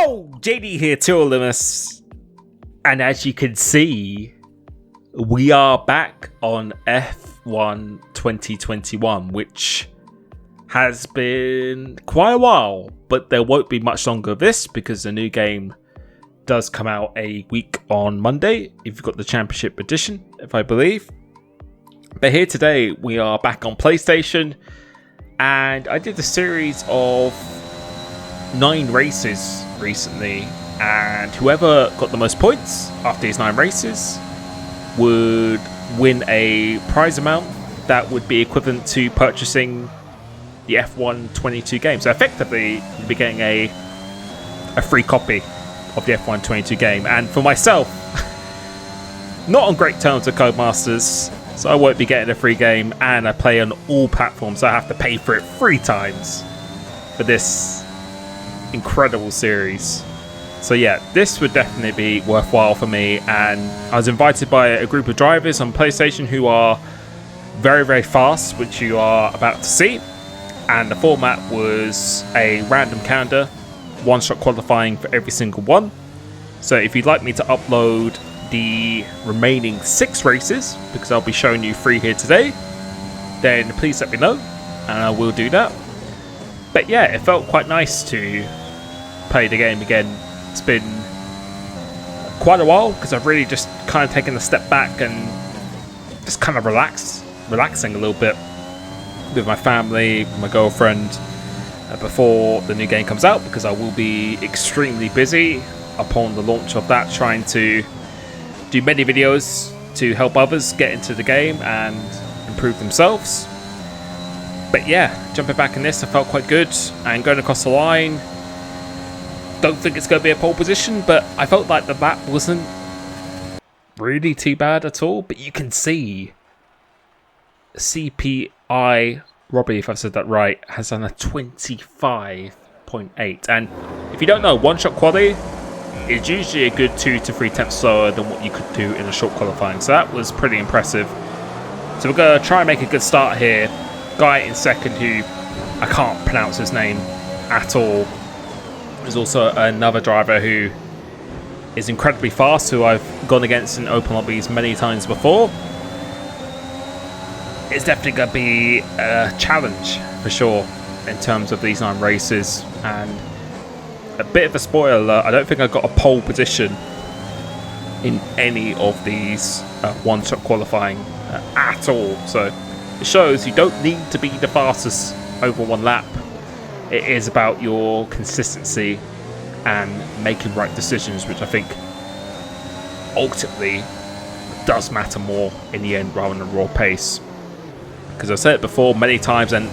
Yo, JD here, Limitless, and as you can see, we are back on F1 2021, which has been quite a while, but there won't be much longer of this because the new game does come out a week on Monday, if you've got the Championship Edition, if I believe. But here today, we are back on PlayStation, and I did a series of 9 races recently, and whoever got the most points after these 9 races would win a prize amount that would be equivalent to purchasing the F1 22 game. So effectively, you'd be getting a free copy of the F1 22 game. And for myself, not on great terms with Codemasters, so I won't be getting a free game, and I play on all platforms, so I have to pay for it 3 times for this incredible series. So yeah, this would definitely be worthwhile for me, and I was invited by a group of drivers on PlayStation who are very, very fast, which you are about to see. And the format was a random calendar, one-shot qualifying for every single one. So if you'd like me to upload the remaining 6 races, because I'll be showing you 3 here today, then please let me know and I will do that. But yeah, it felt quite nice to play the game again. It's been quite a while because I've really just kind of taken a step back and just kind of relaxing a little bit with my family, with my girlfriend, before the new game comes out, because I will be extremely busy upon the launch of that, trying to do many videos to help others get into the game and improve themselves. But yeah, jumping back in this, I felt quite good, and going across the line, don't think it's going to be a pole position, but I felt like the lap wasn't really too bad at all. But you can see CPI Robbie, if I've said that right, has done a 25.8, and if you don't know, one-shot quali is usually a good 2 to 3 tenths slower than what you could do in a short qualifying, so that was pretty impressive. So we're going to try and make a good start here. Guy in second, who I can't pronounce his name at all. There's also another driver who is incredibly fast, who I've gone against in open lobbies many times before. It's definitely going to be a challenge for sure in terms of these 9 races. And a bit of a spoiler alert, I don't think I got a pole position in any of these one-shot qualifying at all. So it shows you don't need to be the fastest over one lap. It is about your consistency and making right decisions, which I think ultimately does matter more in the end rather than raw pace. Because I've said it before many times, and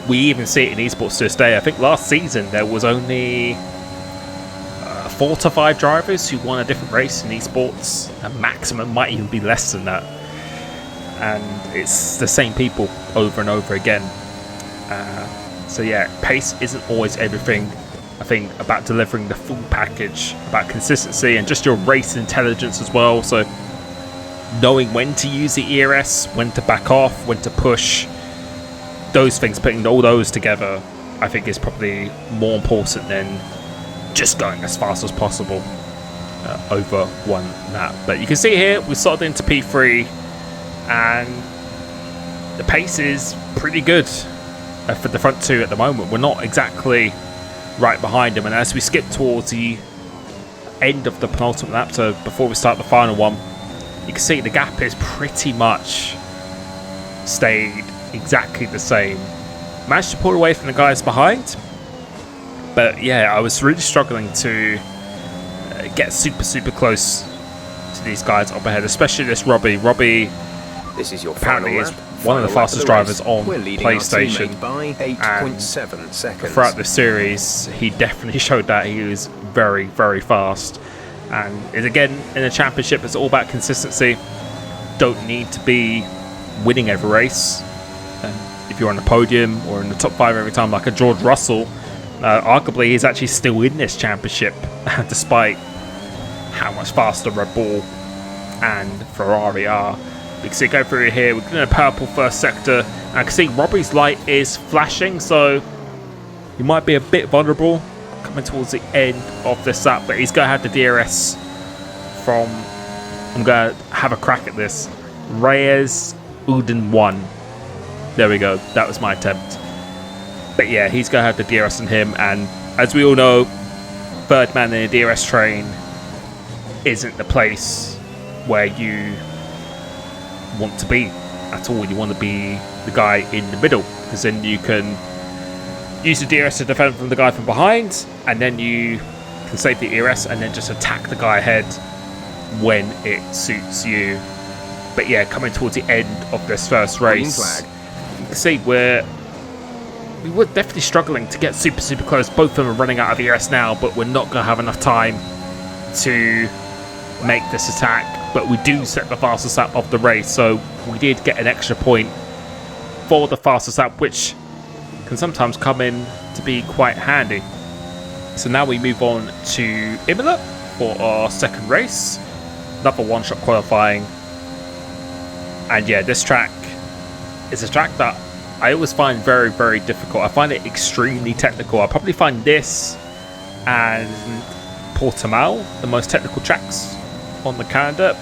we even see it in esports to this day. I think last season there was only 4 to 5 drivers who won a different race in esports. A maximum might even be less than that. And it's the same people over and over again. So yeah, pace isn't always everything. I think about delivering the full package, about consistency and just your race intelligence as well. So knowing when to use the ERS, when to back off, when to push, those things, putting all those together, I think is probably more important than just going as fast as possible over one lap. But you can see here, we started into P3 and the pace is pretty good for the front 2 at the moment. We're not exactly right behind them, and as we skip towards the end of the penultimate lap, so before we start the final one, you can see the gap is pretty much stayed exactly the same. Managed to pull away from the guys behind, but yeah, I was really struggling to get super close to these guys up ahead, especially this Robbie. This is your apparently is one of the fastest drivers on PlayStation, by 8.7 seconds. Throughout the series he definitely showed that he was very, very fast. And is again in a championship, it's all about consistency. Don't need to be winning every race. And if you're on the podium or in the top 5 every time, like a George Russell, arguably he's actually still in this championship despite how much faster Red Bull and Ferrari are. We can see go through here, we're in a purple first sector, and I can see Robbie's light is flashing, so he might be a bit vulnerable coming towards the end of this lap, but he's going to have the DRS from, I'm going to have a crack at this, Reyes Uden 1. There we go, that was my attempt. But yeah, he's going to have the DRS on him, and as we all know, third man in a DRS train isn't the place where you want to be at all. You want to be the guy in the middle, because then you can use the DRS to defend from the guy from behind, and then you can save the DRS and then just attack the guy ahead when it suits you. But yeah, coming towards the end of this first race, you can see we were definitely struggling to get super close. Both of them are running out of ERS now, but we're not going to have enough time to make this attack. But we do set the fastest lap of the race, so we did get an extra point for the fastest lap, which can sometimes come in to be quite handy. So now we move on to Imola for our second race. Another one-shot qualifying. And yeah, this track is a track that I always find very difficult. I find it extremely technical. I probably find this and Portimao the most technical tracks on the calendar.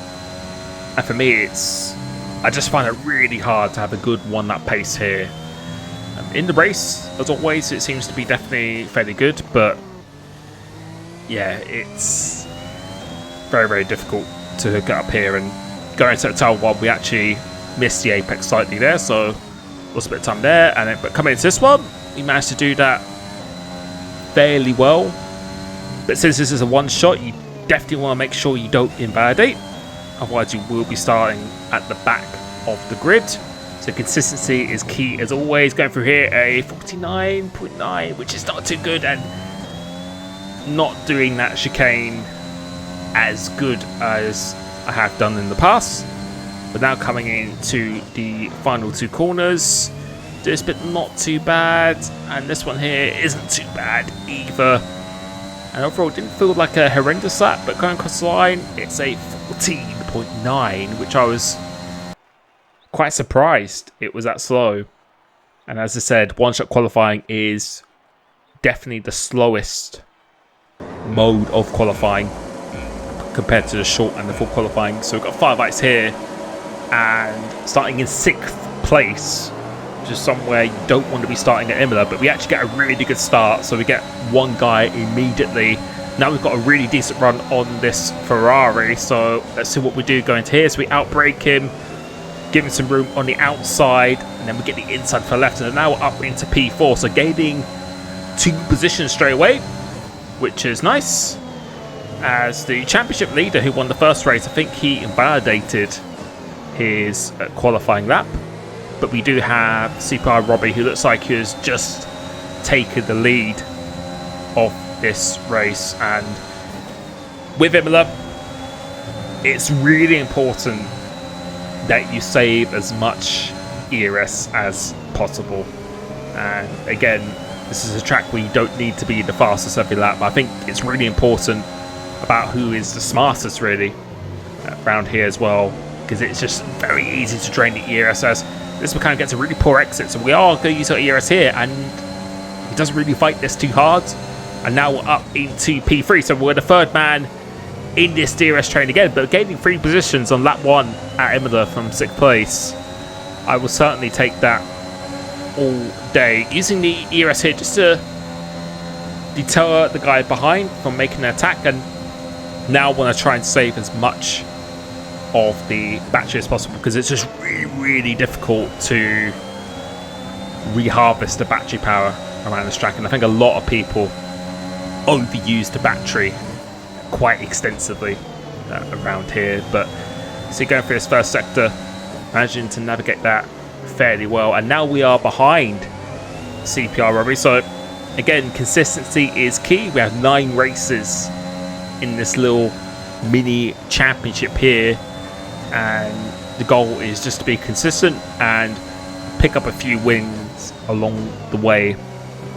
And for me, I just find it really hard to have a good one-lap pace here. In the race, as always, it seems to be definitely fairly good, but yeah, it's very difficult to get up here. And going to the tail one, we actually missed the apex slightly there, so lost a bit of time there. And then, but coming into this one, we managed to do that fairly well. But since this is a one-shot, you definitely want to make sure you don't invalidate, otherwise you will be starting at the back of the grid. So consistency is key as always. Going through here, a 49.9, which is not too good, and not doing that chicane as good as I have done in the past. But now coming into the final two corners, this bit not too bad, and this one here isn't too bad either. And overall, it didn't feel like a horrendous lap, but going across the line, it's a 14.9, which I was quite surprised it was that slow. And as I said, one-shot qualifying is definitely the slowest mode of qualifying compared to the short and the full qualifying. So we've got 5 lights here, and starting in 6th place, which is somewhere you don't want to be starting at Imola, but we actually get a really good start. So we get one guy immediately. Now we've got a really decent run on this Ferrari, so let's see what we do going to here. So we outbrake him, give him some room on the outside, and then we get the inside for left, and now we're up into P4, so gaining 2 positions straight away, which is nice. As the championship leader who won the first race, I think he invalidated his qualifying lap, but we do have CPR Robbie, who looks like he has just taken the lead of this race. And with Imola, it's really important that you save as much ERS as possible. And again, this is a track where you don't need to be the fastest every lap. I think it's really important about who is the smartest really around here as well, because it's just very easy to drain the ERS, as this mechanic gets a really poor exit. So we are going to use our ERS here, and he doesn't really fight this too hard. And now we're up into P3, so we're the third man in this DRS train again, but gaining 3 positions on lap 1 at Imola from 6th place. I will certainly take that all day. Using the ERS here just to deter the guy behind from making an attack, and now want to try and save as much of the battery as possible, because it's just really difficult to reharvest the battery power around this track. And I think a lot of people overuse the battery quite extensively around here. But so going through this first sector, managing to navigate that fairly well, and now we are behind CPR Robbie. So again, consistency is key. We have 9 races in this little mini championship here, and the goal is just to be consistent and pick up a few wins along the way,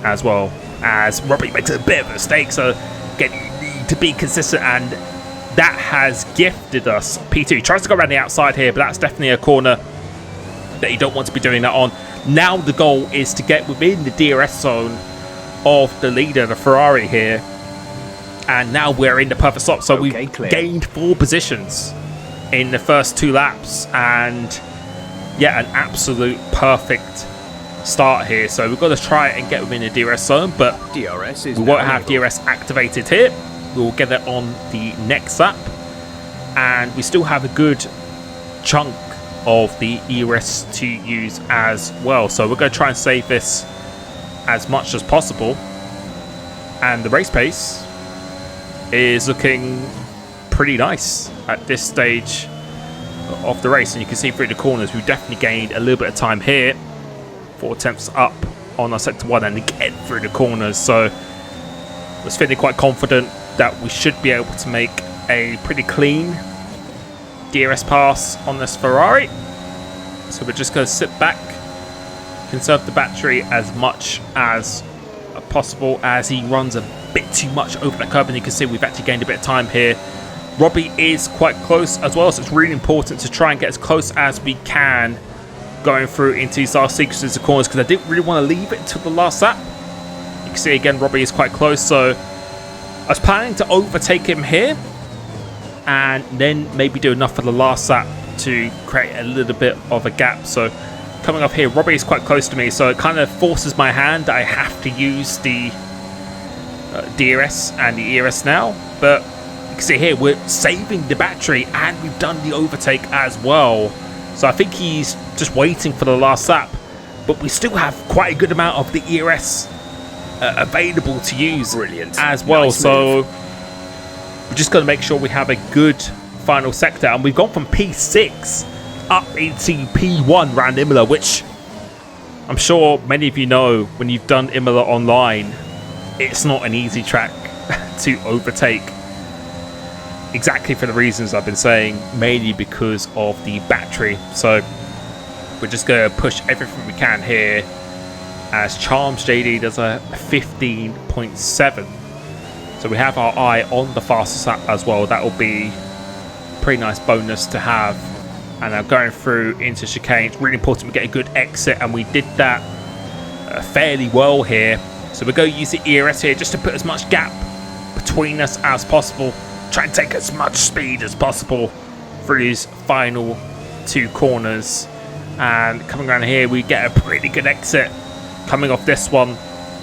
as well as Robbie makes a bit of a mistake. So again, you need to be consistent, and that has gifted us P2. He tries to go around the outside here, but that's definitely a corner that you don't want to be doing that on. Now the goal is to get within the DRS zone of the leader, the Ferrari here. And now we're in the perfect slot. So we've gained 4 positions in the first 2 laps. And yeah, an absolute perfect start here. So we've got to try and get within the DRS zone, but DRS is we won't have DRS activated here. We'll get it on the next lap. And we still have a good chunk of the ERS to use as well. So we're going to try and save this as much as possible. And the race pace is looking pretty nice at this stage of the race. And you can see through the corners, we've definitely gained a little bit of time here. 4 attempts up on our sector 1 and again through the corners. So I was feeling quite confident that we should be able to make a pretty clean DRS pass on this Ferrari. So we're just going to sit back, conserve the battery as much as possible as he runs a bit too much over that curve. And you can see we've actually gained a bit of time here. Robbie is quite close as well, so it's really important to try and get as close as we can going through into these last sequences of corners, because I didn't really want to leave it until the last lap. You can see again Robbie is quite close, so I was planning to overtake him here and then maybe do enough for the last lap to create a little bit of a gap. So coming up here, Robbie is quite close to me, so it kind of forces my hand that I have to use the DRS and the ERS now. But you can see here we're saving the battery and we've done the overtake as well. So I think he's just waiting for the last lap, but we still have quite a good amount of the ERS available to use as well. Nice so we're just going to make sure we have a good final sector, and we've gone from P6 up into P1 around Imola, which I'm sure many of you know when you've done Imola online, it's not an easy track to overtake, exactly for the reasons I've been saying, mainly because of the battery. So we're just going to push everything we can here, as Charms JD does a 15.7. So we have our eye on the fastest lap as well. That will be a pretty nice bonus to have. And now going through into chicane, it's really important we get a good exit, and we did that fairly well here. So we're going to use the ERS here just to put as much gap between us as possible. Try and take as much speed as possible through these final 2 corners. And coming around here, we get a pretty good exit coming off this one.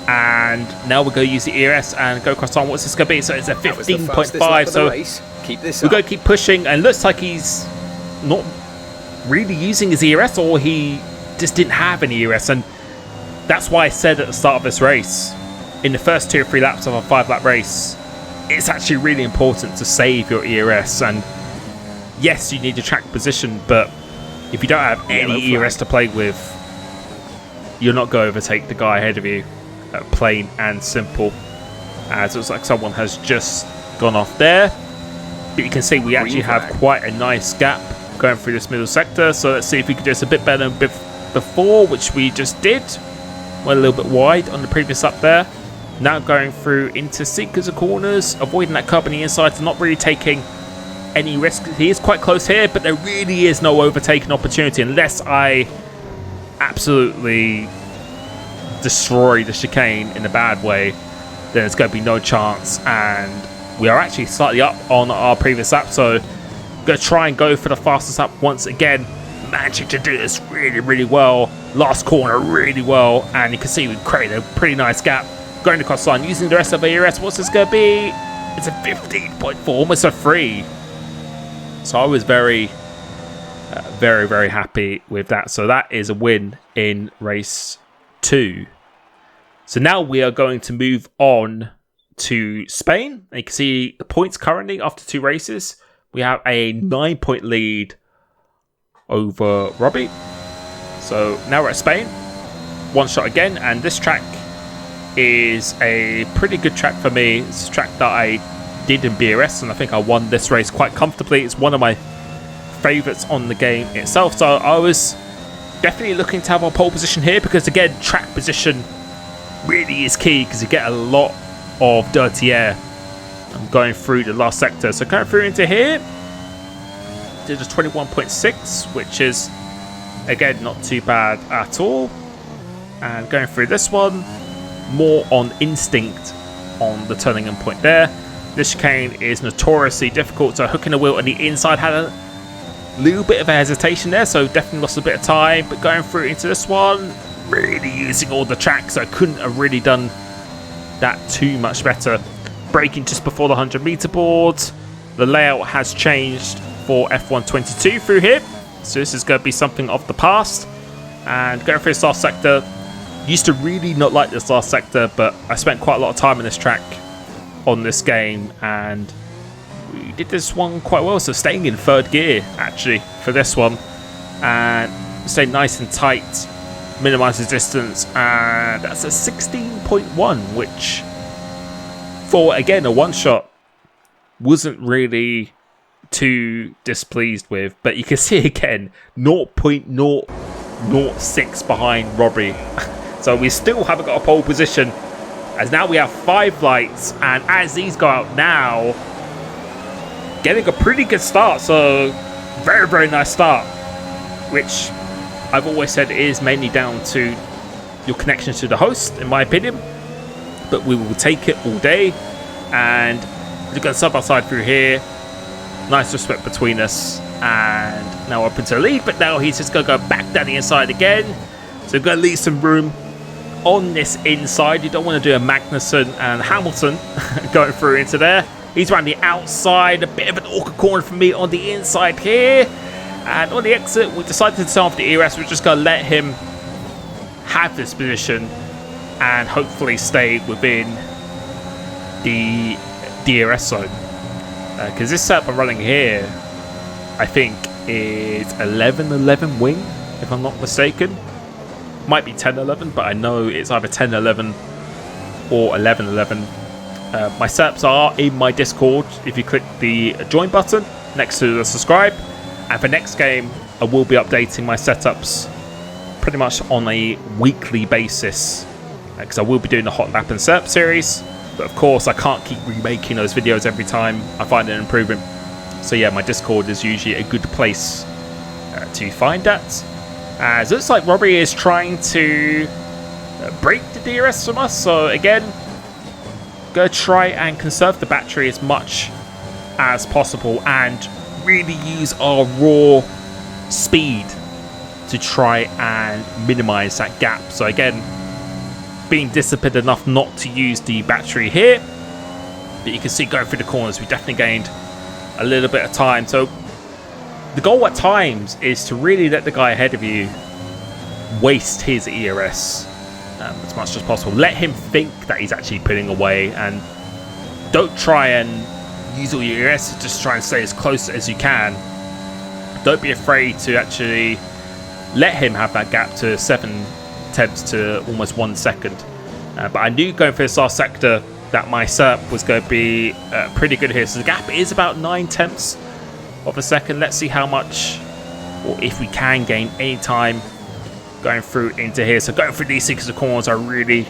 And now we're going to use the ERS and go across on. What's this going to be? So it's a 15.5. So we're going to keep pushing, and looks like he's not really using his ERS, or he just didn't have any ERS. And that's why I said at the start of this race, in the first 2 or 3 laps of a 5-lap race, it's actually really important to save your ERS. And yes, you need your track position, but if you don't have any ERS to play with, you're not going to overtake the guy ahead of you. Plain and simple. As it looks like someone has just gone off there, but you can see we actually have quite a nice gap going through this middle sector. So let's see if we can do this a bit better than before, which we just did. Went a little bit wide on the previous lap there. Now going through into seekers of corners, avoiding that curb on the inside, so not really taking any risk. He is quite close here, but there really is no overtaking opportunity unless I absolutely destroy the chicane in a bad way. Then there's going to be no chance, and we are actually slightly up on our previous lap, so I'm going to try and go for the fastest lap once again. Managing to do this really well. Last corner really well, and you can see we've created a pretty nice gap going across the line using the rest of the ERS. What's this going to be? It's a 15.4, almost a 3. So I was very happy with that. So that is a win in race 2. So now we are going to move on to Spain. And you can see the points currently after 2 races. We have a 9-point lead over Robbie. So now we're at Spain. 1 shot again, and this track is a pretty good track for me. It's a track that I did in BRS, and I think I won this race quite comfortably. It's one of my favourites on the game itself. So I was definitely looking to have a pole position here, because again, track position really is key, because you get a lot of dirty air. I'm going through the last sector. So going through into here, did a 21.6, which is again not too bad at all. And going through this one, more on instinct on the turning in point there. This chicane is notoriously difficult, so hooking the wheel on the inside had a little bit of a hesitation there, so definitely lost a bit of time. But going through into this one, really using all the track, so I couldn't have really done that too much better. Braking just before the 100-meter board. The layout has changed for F122 through here, so this is going to be something of the past. And going through this last sector, used to really not like this last sector, but I spent quite a lot of time on this track on this game, and we did this one quite well. So staying in third gear actually for this one, and stay nice and tight, minimize the distance, and that's a 16.1, which for again a one shot wasn't really too displeased with. But you can see again 0.006 behind Robbie. So we still haven't got a pole position, as now we have 5 lights, and as these go out now, getting a pretty good start. So very, very nice start, which I've always said is mainly down to your connection to the host, in my opinion. But we will take it all day, and we're going side by side through here. Nice respect between us, and now up into the lead. But now he's just going to go back down the inside again, so we're going to leave some room on this inside. You don't want to do a Magnussen and Hamilton going through into there. He's around the outside, a bit of an awkward corner for me on the inside here. And on the exit, we decided to turn off the ERS. We're just going to let him have this position and hopefully stay within the DRS zone. Because this setup I'm running here, I think, is 11-11 wing, if I'm not mistaken. Might be 10-11, but I know it's either 10-11 or 11-11. My setups are in my Discord if you click the join button next to the subscribe. And for next game, I will be updating my setups pretty much on a weekly basis, because I will be doing the hot lap and setup series. But of course, I can't keep remaking those videos every time I find an improvement. So yeah, my Discord is usually a good place to find that. As it looks like Robbie is trying to break the DRS from us. So again, go try and conserve the battery as much as possible and really use our raw speed to try and minimize that gap. So again, being disciplined enough not to use the battery here. But you can see going through the corners, we definitely gained a little bit of time. So the goal at times is to really let the guy ahead of you waste his ERS as much as possible. Let him think that he's actually pulling away, and don't try and use all your ERS. Just try and stay as close as you can. Don't be afraid to actually let him have that gap to 7 tenths to almost 1 second. But I knew going for this last sector that my setup was going to be pretty good here. So the gap is about 9 tenths of a second. Let's see how much, or if we can gain any time going through into here. So going through these 6 corners, I really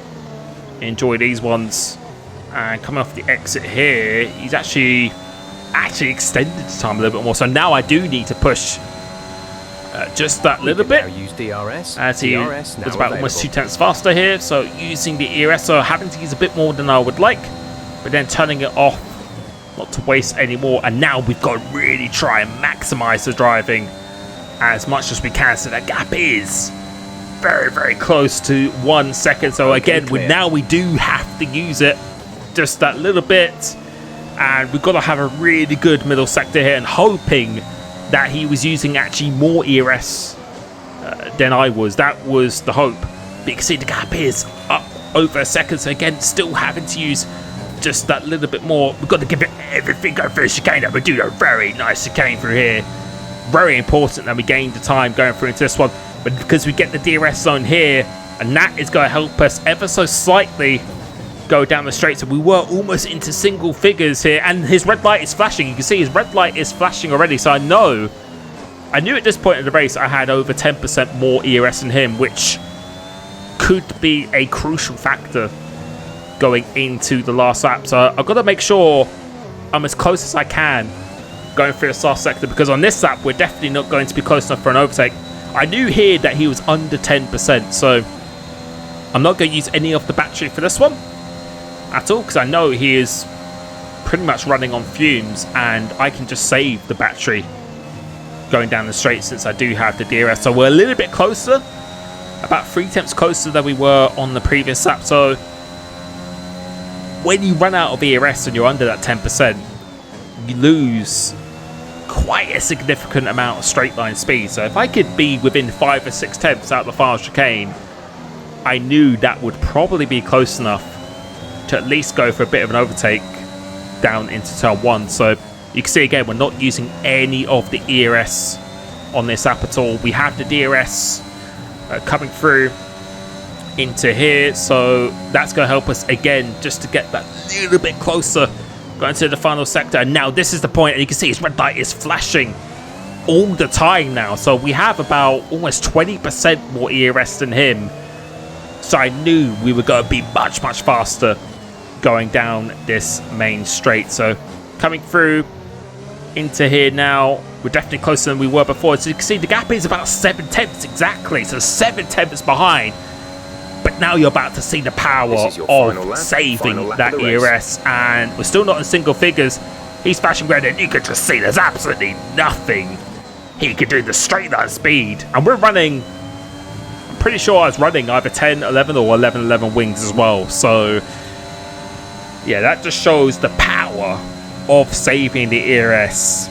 enjoy these ones. And coming off the exit here, he's actually extended the time a little bit more. So now I do need to push just that little bit. Use DRS. As he DRS was about almost 2 tenths faster here. So using the ERS, so having to use a bit more than I would like, but then turning it off, not to waste any more. And now we've got to really try and maximize the driving as much as we can. So that gap is very, very close to 1 second. So again, we do have to use it just that little bit, and we've got to have a really good middle sector here, and hoping that he was using actually more ERS than I was. That was the hope. But you can see the gap is up over a second. So again, still having to use just that little bit more. We've got to give it everything. Go for a chicane. We do a very nice chicane through here. Very important that we gain the time going through into this one. But because we get the DRS zone here, and that is going to help us ever so slightly go down the straight. So we were almost into single figures here, and his red light is flashing. You can see his red light is flashing already. So I knew at this point in the race I had over 10% more ERS than him, which could be a crucial factor going into the last lap. So I've got to make sure I'm as close as I can going through this last sector, because on this lap we're definitely not going to be close enough for an overtake. I knew here that he was under 10%, so I'm not going to use any of the battery for this one at all, because I know he is pretty much running on fumes, and I can just save the battery going down the straight since I do have the DRS. So we're a little bit closer, about 3/10 closer than we were on the previous lap. So when you run out of ERS and you're under that 10%, you lose quite a significant amount of straight line speed. So if I could be within 5 or 6/10 out of the final chicane, I knew that would probably be close enough to at least go for a bit of an overtake down into turn 1. So you can see again, we're not using any of the ERS on this lap at all. We have the DRS coming through into here, so that's going to help us again just to get that little bit closer going to the final sector. And now this is the point, and you can see his red light is flashing all the time now. So we have about almost 20% more ERS than him. So I knew we were going to be much, much faster going down this main straight. So coming through into here now, we're definitely closer than we were before. So you can see the gap is about 7/10 exactly. So 7/10 behind. But now you're about to see the power of saving that ERS. And we're still not in single figures. He's flashing red, and you can just see there's absolutely nothing he could do the straight line speed. And we're running, I'm pretty sure I was running either 10-11 or 11-11 wings as well. So yeah, that just shows the power of saving the ERS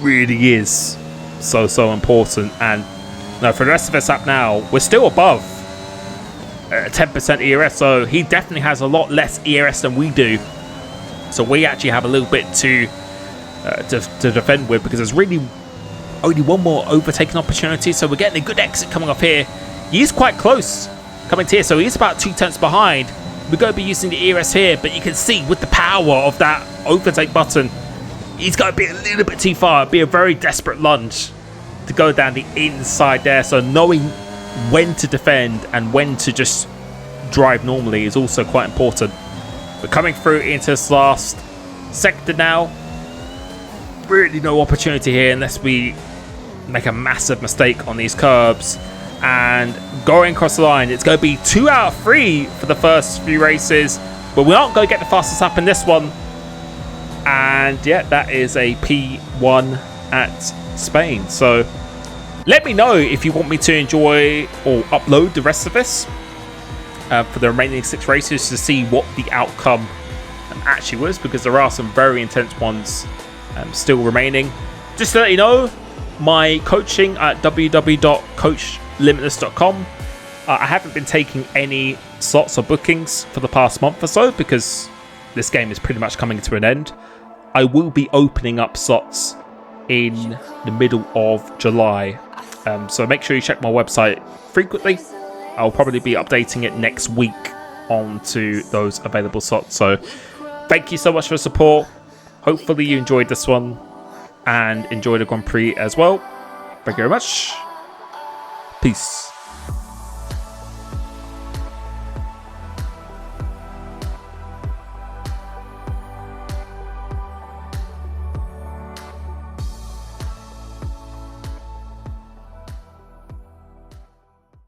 really is so important. And now for the rest of us up now, we're still above 10% ERS, so he definitely has a lot less ERS than we do. So we actually have a little bit to defend with, because there's really only one more overtaking opportunity. So we're getting a good exit coming off here. He is quite close coming to here, so he's about 2/10 behind. We're going to be using the ERS here, but you can see with the power of that overtake button, he's going to be a little bit too far. It'd be a very desperate lunge to go down the inside there. So knowing when to defend and when to just drive normally is also quite important. We're coming through into this last sector now. Really no opportunity here unless we make a massive mistake on these curbs. And going across the line, it's going to be 2 out of 3 for the first few races, but we aren't going to get the fastest lap in this one. And yeah, that is a P1 at Spain. So let me know if you want me to enjoy or upload the rest of this for the remaining 6 races to see what the outcome actually was, because there are some very intense ones still remaining. Just to let you know, my coaching at www.coachlimitless.com. I haven't been taking any slots or bookings for the past month or so, because this game is pretty much coming to an end. I will be opening up slots in the middle of July. So make sure you check my website frequently. I'll probably be updating it next week onto those available slots. So thank you so much for the support. Hopefully you enjoyed this one and enjoyed the Grand Prix as well. Thank you very much. Peace.